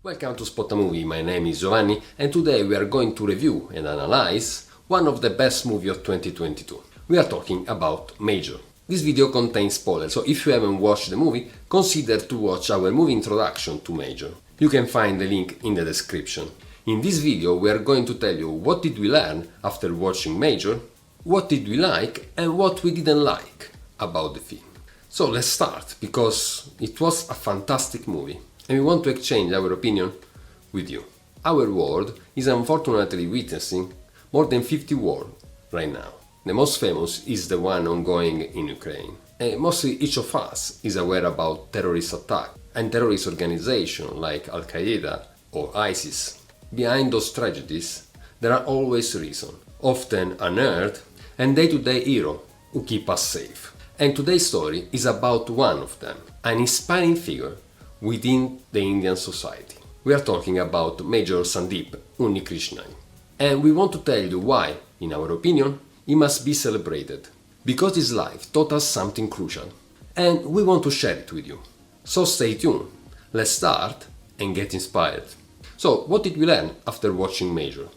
Welcome to Spot a Movie, my name is Giovanni and today we are going to review and analyze one of the best movies of 2022. We are talking about Major. This video contains spoilers, so if you haven't watched the movie, consider to watch our movie introduction to Major. You can find the link in the description. In this video we are going to tell you what did we learn after watching Major, what did we like and what we didn't like about the film. So let's start, because it was a fantastic movie and we want to exchange our opinion with you. Our world is unfortunately witnessing more than 50 wars right now. The most famous is the one ongoing in Ukraine. And mostly each of us is aware about terrorist attacks and terrorist organizations like Al-Qaeda or ISIS. Behind those tragedies, there are always reasons, often unearthed, and day-to-day heroes who keep us safe. And today's story is about one of them, an inspiring figure within the Indian society. We are talking about Major Sandeep Unnikrishnan. And we want to tell you why, in our opinion, he must be celebrated. Because his life taught us something crucial. And we want to share it with you. So stay tuned, let's start and get inspired. So, what did we learn after watching Major?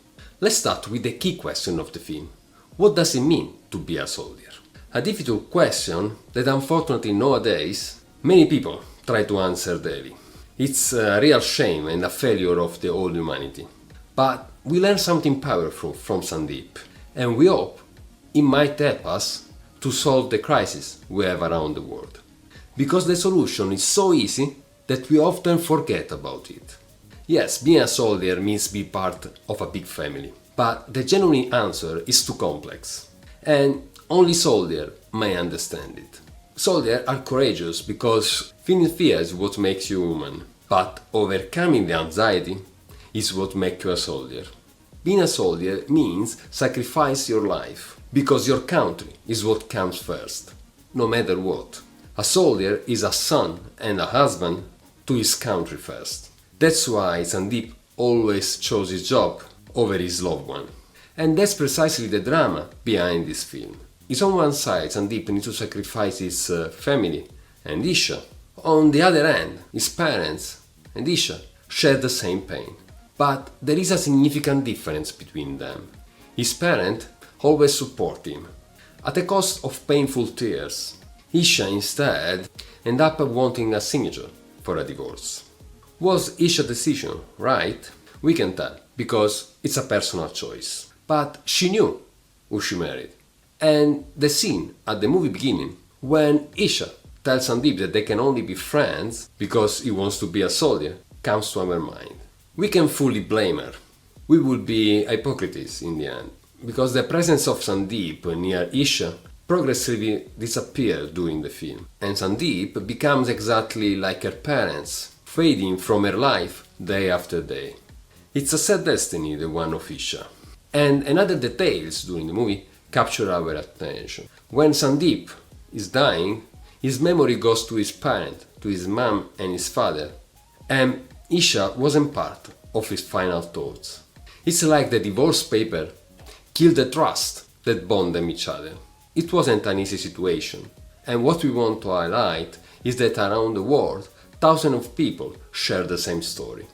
Let's start with the key question of the film. What does it mean to be a soldier? A difficult question that unfortunately nowadays many people try to answer daily. It's a real shame and a failure of the whole humanity. But we learned something powerful from Sandeep, and we hope it might help us to solve the crisis we have around the world. Because the solution is so easy that we often forget about it. Yes, being a soldier means be part of a big family, but the genuine answer is too complex, and only soldiers may understand it. Soldiers are courageous because feeling fear is what makes you human, but overcoming the anxiety is what makes you a soldier. Being a soldier means sacrifice your life, because your country is what comes first, no matter what. A soldier is a son and a husband to his country first. That's why Sandeep always chose his job over his loved one. And that's precisely the drama behind this film. Is on one side, Sandeep needs to sacrifice his family and Isha. On the other hand, his parents and Isha share the same pain. But there is a significant difference between them. His parents always support him, at the cost of painful tears. Isha instead ends up wanting a signature for a divorce. Was Isha's decision right? We can tell, because it's a personal choice. But she knew who she married. And the scene at the movie beginning, when Isha tells Sandeep that they can only be friends because he wants to be a soldier, comes to our mind. We can fully blame her. We would be hypocrites in the end, because the presence of Sandeep near Isha progressively disappears during the film, and Sandeep becomes exactly like her parents, fading from her life day after day. It's a sad destiny, the one of Isha. And another details during the movie capture our attention. When Sandeep is dying, his memory goes to his parents, to his mom and his father, and Isha wasn't part of his final thoughts. It's like the divorce paper killed the trust that bound them each other. It wasn't an easy situation, and what we want to highlight is that around the world, thousands of people share the same story.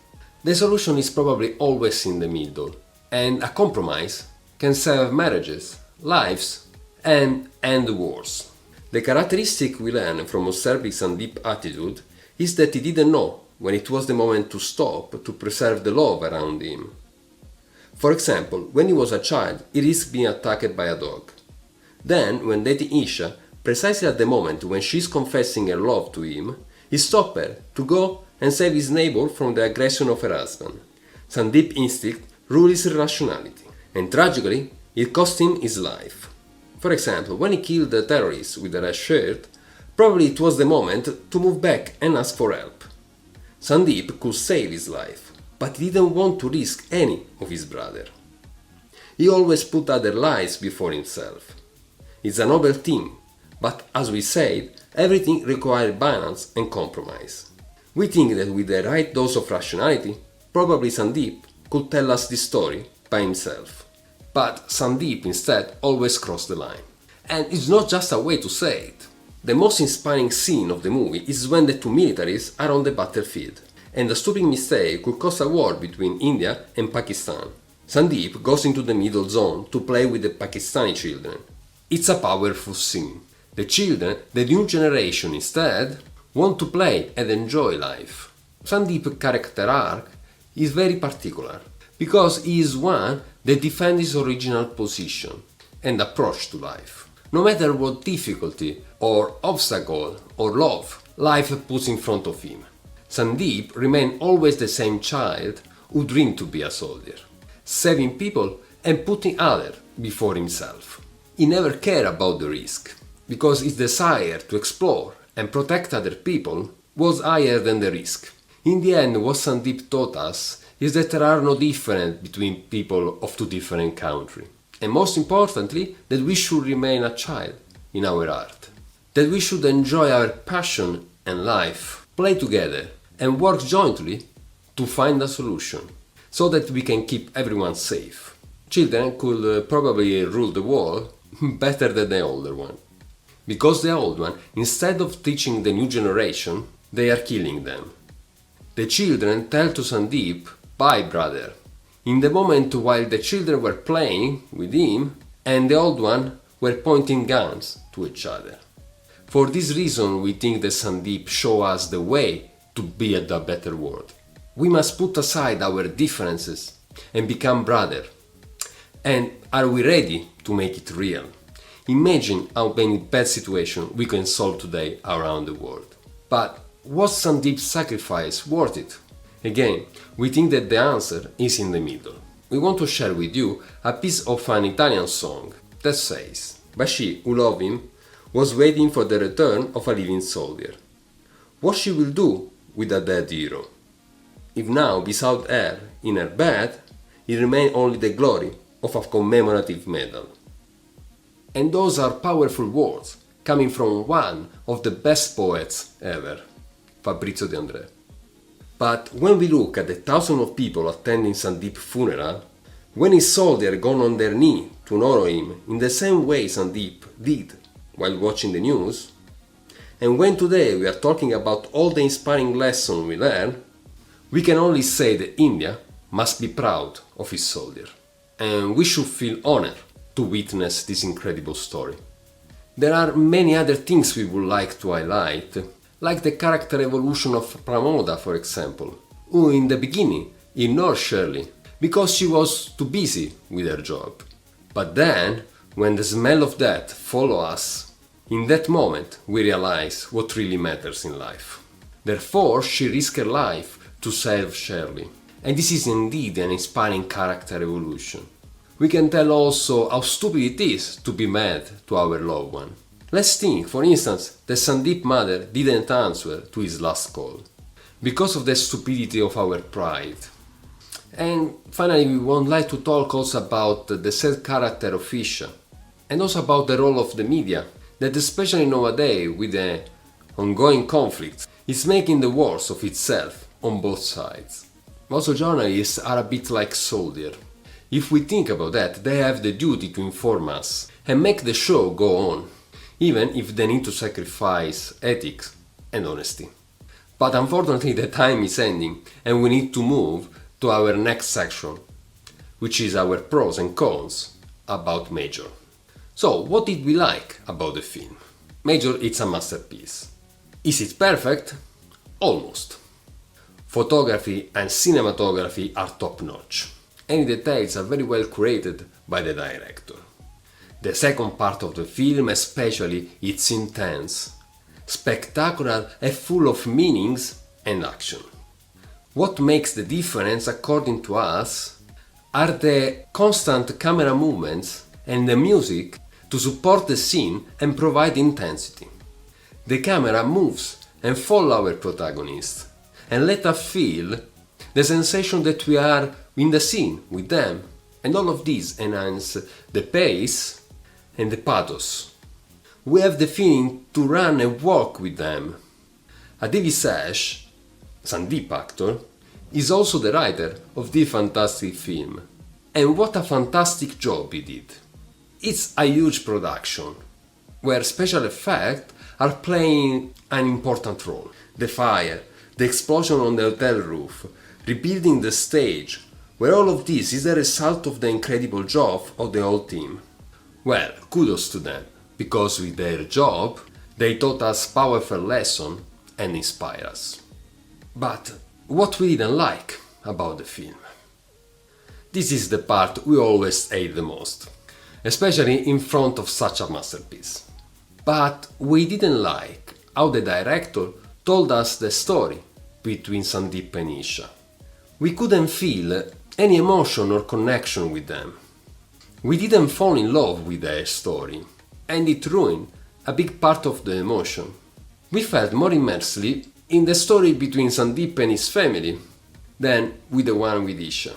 The solution is probably always in the middle, and a compromise can save marriages, lives, and end wars. The characteristic we learn from observing Sandeep's attitude is that he didn't know when it was the moment to stop to preserve the love around him. For example, when he was a child, he risked being attacked by a dog. Then, when dating Isha, precisely at the moment when she's confessing her love to him, he stopped her to go and save his neighbor from the aggression of her husband. Sandeep's instinct ruled his irrationality, and tragically, it cost him his life. For example, when he killed the terrorist with the red shirt, probably it was the moment to move back and ask for help. Sandeep could save his life, but he didn't want to risk any of his brother. He always put other lives before himself. It's a noble thing, but as we said, everything requires balance and compromise. We think that with the right dose of rationality, probably Sandeep could tell us this story by himself. But Sandeep instead always crossed the line. And it's not just a way to say it. The most inspiring scene of the movie is when the two militaries are on the battlefield. and a stupid mistake could cause a war between India and Pakistan. Sandeep goes into the middle zone to play with the Pakistani children. It's a powerful scene. The children, the new generation instead, want to play and enjoy life. Sandeep's character arc is very particular because he is one that defends his original position and approach to life. No matter what difficulty or obstacle or love life puts in front of him, Sandeep remains always the same child who dreamed to be a soldier, saving people and putting others before himself. He never cared about the risk, because his desire to explore and protect other people was higher than the risk. In the end, what Sandeep taught us is that there are no differences between people of two different countries. And most importantly, that we should remain a child in our heart. That we should enjoy our passion and life, play together, and work jointly to find a solution, so that we can keep everyone safe. Children could probably rule the world better than the older one. Because the old one, instead of teaching the new generation, they are killing them. The children tell to Sandeep, "Bye, brother," in the moment while the children were playing with him and the old one were pointing guns to each other. For this reason, we think that Sandeep shows us the way to build a better world. We must put aside our differences and become brothers. And are we ready to make it real? Imagine how many bad situations we can solve today around the world. But was Sandeep's sacrifice worth it? Again, we think that the answer is in the middle. We want to share with you a piece of an Italian song that says, "But she, who loved him, was waiting for the return of a living soldier. What she will do with a dead hero? If now, without her in her bed, it remains only the glory of a commemorative medal." And those are powerful words coming from one of the best poets ever, Fabrizio De André. But when we look at the thousands of people attending Sandeep's funeral, when his soldiers gone on their knee to honor him in the same way Sandeep did while watching the news, and when today we are talking about all the inspiring lessons we learn, we can only say that India must be proud of its soldier, and we should feel honored to witness this incredible story. There are many other things we would like to highlight, like the character evolution of Pramoda, for example, who in the beginning ignored Shirley because she was too busy with her job. But then, when the smell of death follows us, in that moment we realize what really matters in life. Therefore, she risked her life to save Shirley. And this is indeed an inspiring character evolution. We can tell also how stupid it is to be mad to our loved one. Let's think, for instance, that Sandeep's mother didn't answer to his last call, because of the stupidity of our pride. And finally, we would like to talk also about the sad character of Isha, and also about the role of the media, that especially nowadays with the ongoing conflict, is making the worst of itself on both sides. Also, journalists are a bit like soldiers. If we think about that, they have the duty to inform us and make the show go on, even if they need to sacrifice ethics and honesty. But unfortunately the time is ending and we need to move to our next section, which is our pros and cons about Major. So, what did we like about the film? Major is a masterpiece. Is it perfect? Almost. Photography and cinematography are top-notch. Any details are very well curated by the director. The second part of the film especially is intense, spectacular and full of meanings and action. What makes the difference according to us are the constant camera movements and the music to support the scene and provide intensity. The camera moves and follows our protagonist and let us feel the sensation that we are in the scene with them, and all of these enhance the pace and the pathos. We have the feeling to run and walk with them. Aditi Sesh, Sandeep actor, is also the writer of this fantastic film, and what a fantastic job he did. It's a huge production, where special effects are playing an important role. The fire, the explosion on the hotel roof, rebuilding the stage, where all of this is the result of the incredible job of the whole team. Well, kudos to them, because with their job, they taught us powerful lessons and inspired us. But what we didn't like about the film? This is the part we always hate the most, especially in front of such a masterpiece. But we didn't like how the director told us the story between Sandeep and Isha. We couldn't feel any emotion or connection with them. We didn't fall in love with their story, and it ruined a big part of the emotion. We felt more immersely in the story between Sandeep and his family than with the one with Isha.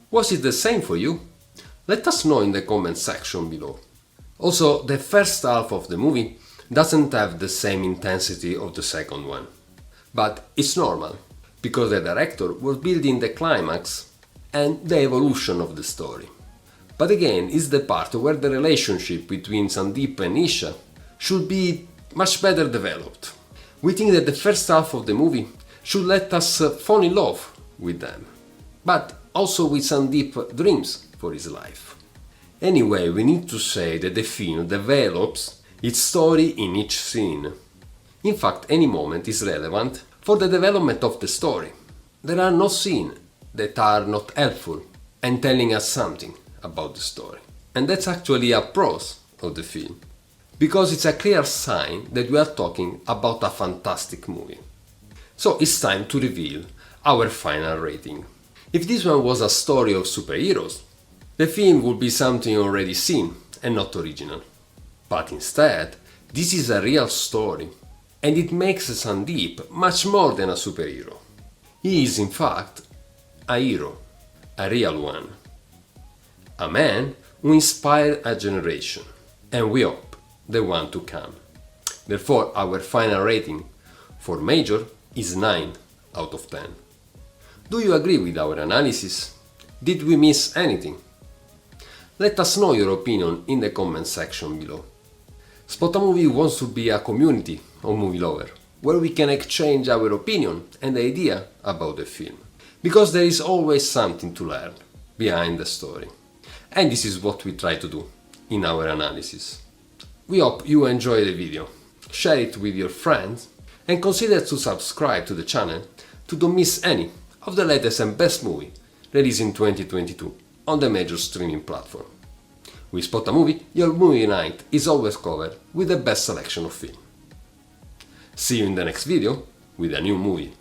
Was it the same for you? Let us know in the comment section below. Also, the first half of the movie doesn't have the same intensity of the second one. But it's normal, because the director was building the climax and the evolution of the story. But again, it's the part where the relationship between Sandeep and Isha should be much better developed. We think that the first half of the movie should let us fall in love with them, but also with Sandeep's dreams for his life. Anyway, we need to say that the film develops its story in each scene. In fact, any moment is relevant for the development of the story. There are no scenes that are not helpful and telling us something about the story. And that's actually a pros of the film, because it's a clear sign that we are talking about a fantastic movie. So it's time to reveal our final rating. If this one was a story of superheroes, the film would be something already seen and not original. But instead, this is a real story, and it makes Sandeep much more than a superhero. He is in fact a hero, a real one. A man who inspired a generation, and we hope the one to come. Therefore, our final rating for Major is 9 out of 10. Do you agree with our analysis? Did we miss anything? Let us know your opinion in the comment section below. Spot a Movie wants to be a community of movie lovers, where we can exchange our opinion and idea about the film. Because there is always something to learn behind the story. And this is what we try to do in our analysis. We hope you enjoy the video, share it with your friends, and consider to subscribe to the channel to don't miss any of the latest and best movie released in 2022 on the major streaming platform. With Spot a Movie, your movie night is always covered with the best selection of film. See you in the next video with a new movie.